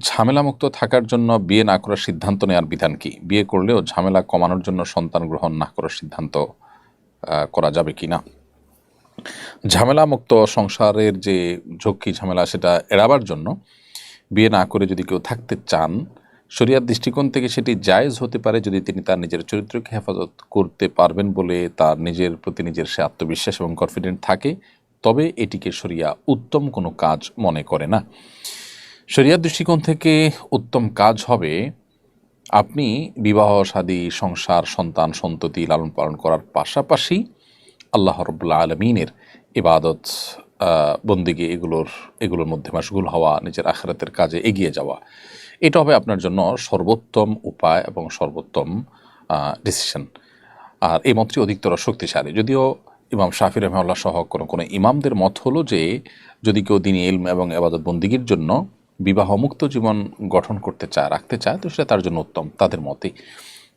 ঝামেলামুক্ত থাকার জন্য বিয়ে না করার সিদ্ধান্ত নেওয়ার বিধান কি? বিয়ে করলেও ঝামেলা কমানোর জন্য সন্তান গ্রহণ না করার সিদ্ধান্ত করা যাবে কি না? ঝামেলামুক্ত সংসারের যে ঝক্কি ঝামেলা সেটা এড়াবার জন্য বিয়ে না করে যদি কেউ থাকতে চান, শরিয়ার দৃষ্টিকোণ থেকে সেটি জায়েজ হতে পারে যদি তিনি তার নিজের চরিত্রকে হেফাজত করতে পারবেন বলে তার নিজের প্রতি নিজের সে আত্মবিশ্বাস এবং কনফিডেন্ট থাকে, তবে এটিকে শরিয়া উত্তম কোনো কাজ মনে করে না। শরিয়ার দৃষ্টিকোণ থেকে উত্তম কাজ হবে আপনি বিবাহ শাদী সংসার সন্তান সন্ততি লালন পালন করার পাশাপাশি আল্লাহ রাব্বুল আলামিনের ইবাদত বন্দেগী এগুলোর মধ্যে মাশগুল হওয়া, নিজের আখিরাতের কাজে এগিয়ে যাওয়া। এটা হবে আপনার জন্য সর্বোত্তম উপায় এবং সর্বোত্তম ডিসিশন। আর এই মতটি অধিকতর শক্তিশালী। যদিও ইমাম শাফি রাহিমাহুল্লাহ সহ কোনো ইমামদের মত হলো যে যদি কেউ দ্বীনি ইলম এবং ইবাদত বন্দেগীর জন্য বিবাহমুক্ত জীবন গঠন করতে চায়, রাখতে চায়, তো সেটা তার জন্য উত্তম। তাদের মতে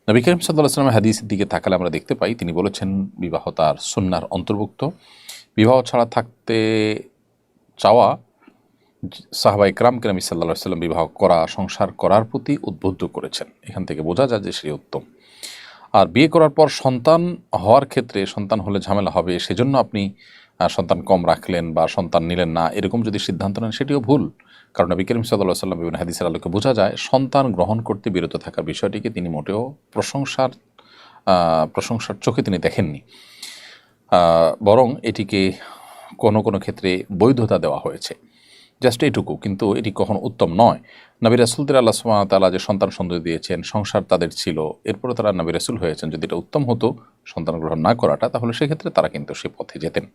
নবী করিম সাল্লাল্লাহু আলাইহি ওয়াসাল্লামের হাদিসের দিকে তাকালে আমরা দেখতে পাই তিনি বলেছেন বিবাহ তার সুন্নাহর অন্তর্ভুক্ত। বিবাহ ছাড়া থাকতে চাওয়া সাহাবা ইকরামকে নবী সাল্লাল্লাহু আলাইহি ওয়াসাল্লাম বিবাহ করা, সংসার করার প্রতি উদ্বুদ্ধ করেছেন। এখান থেকে বোঝা যায় যে সেটি উত্তম। আর বিয়ে করার পর সন্তান হওয়ার ক্ষেত্রে সন্তান হলে ঝামেলা হবে সেজন্য আপনি সন্তান কম রাখলেন বা সন্তান নিলেন না, এরকম যদি সিদ্ধান্ত নেন সেটিও ভুল। কারণ নবী করিম সাল্লাল্লাহু আলাইহি ওয়াসাল্লাম বিভিন্ন হাদিসের আলোকে বোঝা যায় সন্তান গ্রহণ করতে বিরত থাকার বিষয়টিকে তিনি মোটেও প্রশংসার চোখে তিনি দেখেননি, বরং এটিকে কোনো ক্ষেত্রে বৈধতা দেওয়া হয়েছে, জাস্ট এইটুকু। কিন্তু এটি কখনো উত্তম নয়। নবী রাসূলদের আল্লাহ সুবহানাহু ওয়া তাআলা যে সন্তান সন্ততি দিয়েছেন, সংসার তাদের ছিল, এরপরে তারা নবী রাসূল হয়েছেন, যদি এটা উত্তম হতো সন্তান গ্রহণ না করাটা, তাহলে সেক্ষেত্রে তারা কিন্তু সে পথে যেতেন।